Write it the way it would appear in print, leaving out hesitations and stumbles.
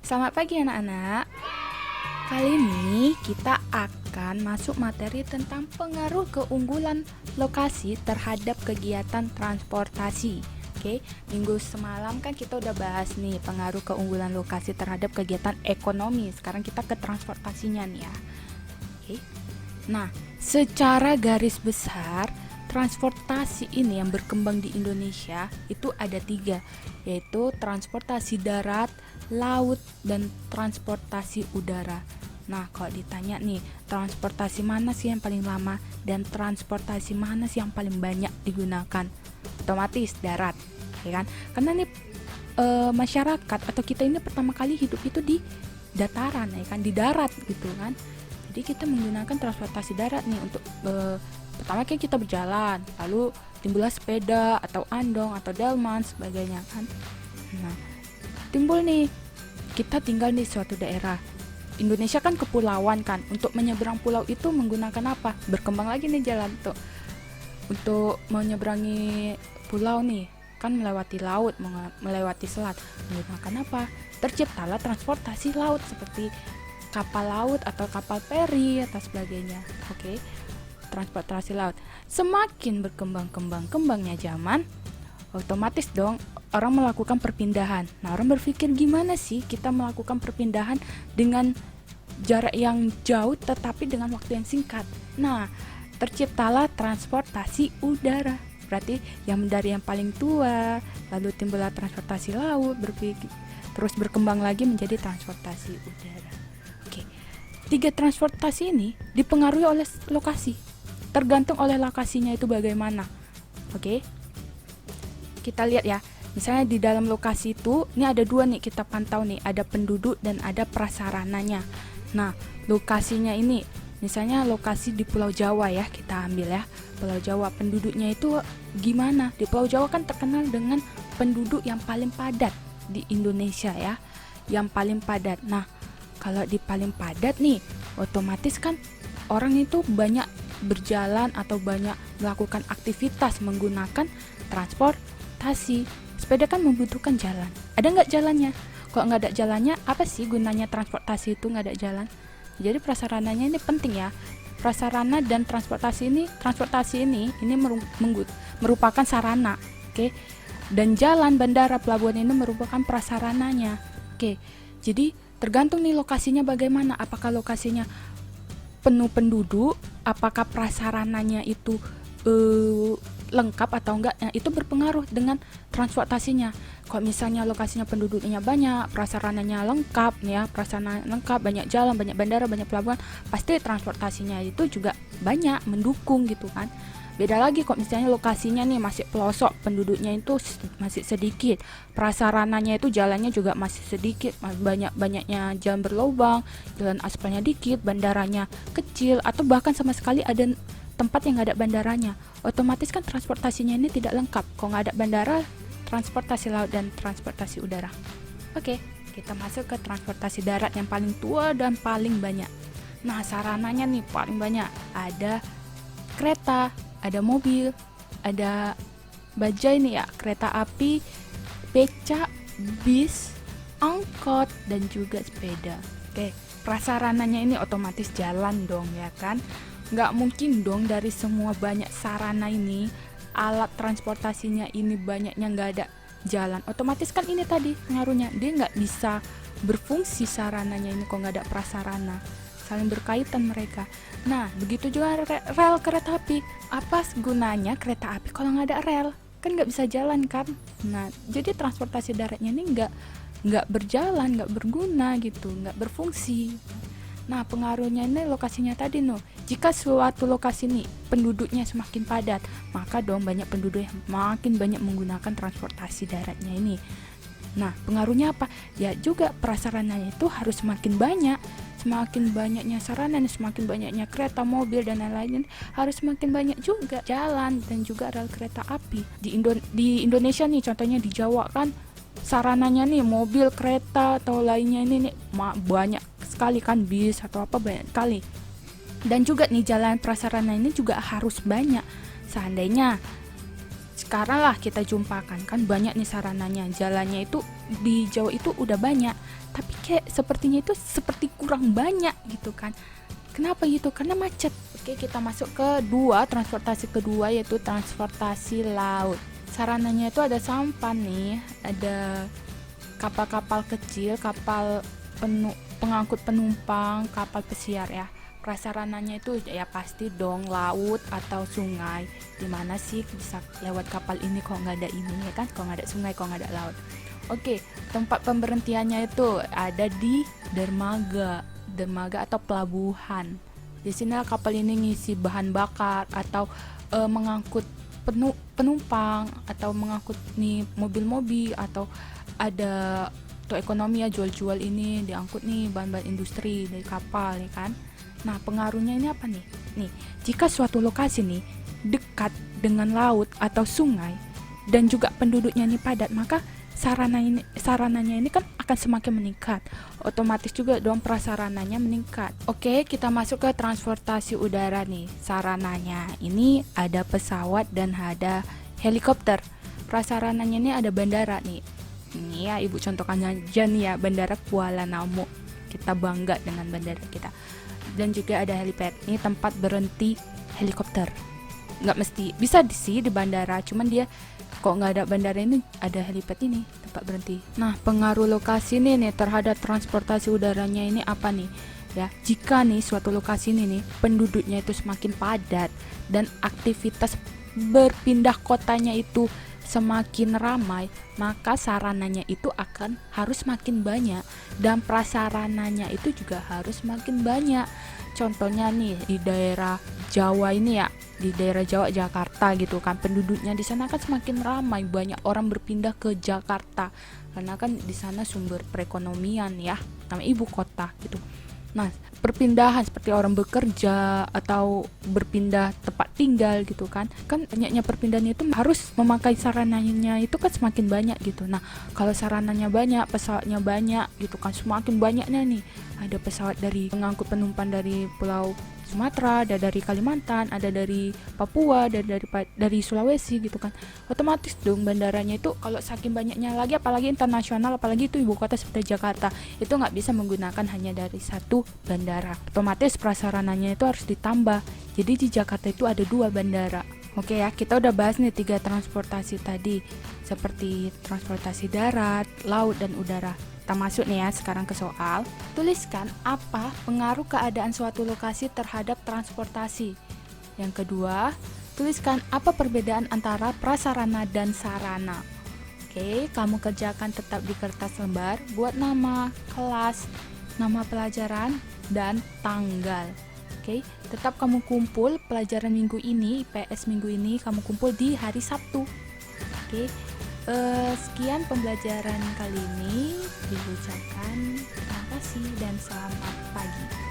Selamat pagi anak-anak. Kali ini kita akan masuk materi tentang pengaruh keunggulan lokasi terhadap kegiatan transportasi. Oke, minggu semalam kan kita udah bahas nih pengaruh keunggulan lokasi terhadap kegiatan ekonomi. Sekarang kita ke transportasinya nih ya. Oke. Nah, secara garis besar transportasi ini yang berkembang di Indonesia itu ada 3, yaitu transportasi darat, laut, dan transportasi udara. Nah, kalau ditanya nih, transportasi mana sih yang paling lama dan transportasi mana sih yang paling banyak digunakan? Otomatis darat, ya kan? Karena nih masyarakat atau kita ini pertama kali hidup itu di dataran, ya kan, di darat gitu kan. Jadi kita menggunakan transportasi darat nih untuk pertama kan kita berjalan, lalu timbullah sepeda atau andong atau delman sebagainya kan. Nah, timbul nih kita tinggal di suatu daerah. Indonesia kan kepulauan kan. Untuk menyeberang pulau itu menggunakan apa? Berkembang lagi nih jalan tuh. Untuk menyeberangi pulau nih kan melewati laut, melewati selat. Menggunakan apa? Terciptalah transportasi laut seperti kapal laut atau kapal feri atau sebagainya. Oke. Transportasi laut. Semakin berkembangnya zaman, otomatis dong orang melakukan perpindahan. Nah, orang berpikir gimana sih kita melakukan perpindahan dengan jarak yang jauh tetapi dengan waktu yang singkat. Nah, terciptalah transportasi udara. Berarti yang dari yang paling tua, lalu timbullah transportasi laut, terus berkembang lagi menjadi transportasi udara. Oke. 3 transportasi ini dipengaruhi oleh lokasi. Tergantung oleh lokasinya itu bagaimana. Oke. Kita lihat ya. Misalnya di dalam lokasi itu, ini ada 2 nih kita pantau nih, ada penduduk dan ada prasarananya. Nah, lokasinya ini, misalnya lokasi di Pulau Jawa ya, kita ambil ya. Pulau Jawa, penduduknya itu gimana? Di Pulau Jawa kan terkenal dengan penduduk yang paling padat di Indonesia ya. Yang paling padat. Nah, kalau di paling padat nih, otomatis kan orang itu banyak berjalan atau banyak melakukan aktivitas menggunakan transportasi. Sepeda kan membutuhkan jalan. Ada nggak jalannya? Kalau nggak ada jalannya, apa sih gunanya transportasi itu nggak ada jalan? Jadi prasarananya ini penting ya. Prasarana dan transportasi ini merupakan sarana, oke? Dan jalan, bandara, pelabuhan ini merupakan prasarananya, oke? Jadi tergantung nih lokasinya bagaimana. Apakah lokasinya penuh penduduk, apakah prasarananya itu lengkap atau enggak, nah itu berpengaruh dengan transportasinya. Kalau misalnya lokasinya penduduknya banyak, prasarananya lengkap ya, prasarana lengkap, banyak jalan, banyak bandara, banyak pelabuhan, pasti transportasinya itu juga banyak mendukung gitu kan. Beda lagi kok misalnya lokasinya nih masih pelosok, penduduknya itu masih sedikit, prasarananya itu jalannya juga masih sedikit, banyaknya jalan berlubang, jalan aspalnya dikit, bandaranya kecil, atau bahkan sama sekali ada tempat yang nggak ada bandaranya, otomatis kan transportasinya ini tidak lengkap. Kalau nggak ada bandara, transportasi laut dan transportasi udara. Oke, kita masuk ke transportasi darat yang paling tua dan paling banyak. Nah, sarananya nih paling banyak. Ada kereta, ada mobil, ada bajai nih ya, kereta api, becak, bis, angkot, dan juga sepeda. Oke, prasarananya ini otomatis jalan dong ya kan. Nggak mungkin dong dari semua banyak sarana ini, alat transportasinya ini banyaknya nggak ada jalan. Otomatis kan ini tadi pengaruhnya, dia nggak bisa berfungsi sarananya ini kalau nggak ada prasarana. Saling berkaitan mereka. Nah, begitu juga rel kereta api. Apa gunanya kereta api kalau nggak ada rel? Kan nggak bisa jalan kan? Nah, jadi transportasi daratnya ini nggak berjalan, nggak berguna gitu, nggak berfungsi. Nah, pengaruhnya ini lokasinya tadi Jika suatu lokasi nih penduduknya semakin padat, maka dong banyak penduduk yang makin banyak menggunakan transportasi daratnya ini. Nah, pengaruhnya apa? Ya juga prasarananya itu harus semakin banyak. Semakin banyaknya sarana, semakin banyaknya kereta, mobil, dan lain-lain, harus semakin banyak juga jalan dan juga rel kereta api. Di Indonesia nih, contohnya di Jawa kan, sarananya nih mobil, kereta, atau lainnya ini nih banyak sekali kan, bis atau apa banyak kali. Dan juga nih jalan prasarana ini juga harus banyak. Seandainya sekarang lah kita jumpakan, kan banyak nih sarananya. Jalannya itu di Jawa itu udah banyak, tapi kayak sepertinya itu seperti kurang banyak gitu kan. Kenapa gitu? Karena macet. Oke, kita masuk ke transportasi kedua, yaitu transportasi laut. Sarananya itu ada sampan nih, ada kapal-kapal kecil, kapal pengangkut penumpang, kapal pesiar ya. Prasarananya itu ya pasti dong laut atau sungai. Dimana sih bisa lewat kapal ini kok nggak ada ini ya kan? Kok nggak ada sungai, kok nggak ada laut. Oke, tempat pemberhentiannya itu ada di dermaga atau pelabuhan. Di sini kapal ini ngisi bahan bakar atau mengangkut penumpang atau mengangkut nih mobil-mobil, atau ada untuk ekonomi ya, jual-jual ini diangkut nih bahan-bahan industri dari kapal ya kan. Nah, pengaruhnya ini apa nih? Nih, jika suatu lokasi nih dekat dengan laut atau sungai dan juga penduduknya ini padat, maka sarananya ini kan akan semakin meningkat. Otomatis juga dong prasarananya meningkat. Oke, kita masuk ke transportasi udara nih. Sarananya ini ada pesawat dan ada helikopter. Prasarananya ini ada bandara nih. Ini ya ibu contohkan aja nih ya, Bandara Kuala Namu. Kita bangga dengan bandara kita. Dan juga ada helipad, ini tempat berhenti helikopter. Nggak mesti, bisa sih di bandara, cuman dia kok nggak ada bandara ini, ada helipad ini tempat berhenti. Nah, pengaruh lokasi nih terhadap transportasi udaranya ini apa nih ya? Jika nih suatu lokasi ini nih penduduknya itu semakin padat dan aktivitas berpindah kotanya itu semakin ramai, maka sarananya itu akan harus makin banyak dan prasarananya itu juga harus makin banyak. Contohnya nih di daerah Jawa ini ya, di daerah Jawa Jakarta gitu kan, penduduknya di sana kan semakin ramai, banyak orang berpindah ke Jakarta karena kan di sana sumber perekonomian ya, namanya ibu kota gitu. Nah, perpindahan seperti orang bekerja atau berpindah tempat tinggal gitu kan banyaknya perpindahan itu harus memakai sarananya itu kan semakin banyak gitu. Nah, kalau sarananya banyak, pesawatnya banyak gitu kan, semakin banyaknya nih, ada pesawat dari mengangkut penumpang dari Pulau Sumatera, ada dari Kalimantan, ada dari Papua, ada dari Sulawesi gitu kan. Otomatis dong bandaranya itu kalau saking banyaknya lagi, apalagi internasional, apalagi itu ibu kota seperti Jakarta, itu nggak bisa menggunakan hanya dari satu bandara. Otomatis prasarananya itu harus ditambah. Jadi di Jakarta itu ada 2 bandara. Oke ya, kita udah bahas nih 3 transportasi tadi, seperti transportasi darat, laut, dan udara. Kita masuk nih ya sekarang ke soal. Tuliskan apa pengaruh keadaan suatu lokasi terhadap transportasi. Yang kedua, tuliskan apa perbedaan antara prasarana dan sarana. Oke, kamu kerjakan tetap di kertas lembar, buat nama kelas, nama pelajaran, dan tanggal. Oke, tetap kamu kumpul pelajaran minggu ini, IPS minggu ini kamu kumpul di hari Sabtu. Oke. Sekian pembelajaran kali ini, diucapkan terima kasih dan selamat pagi.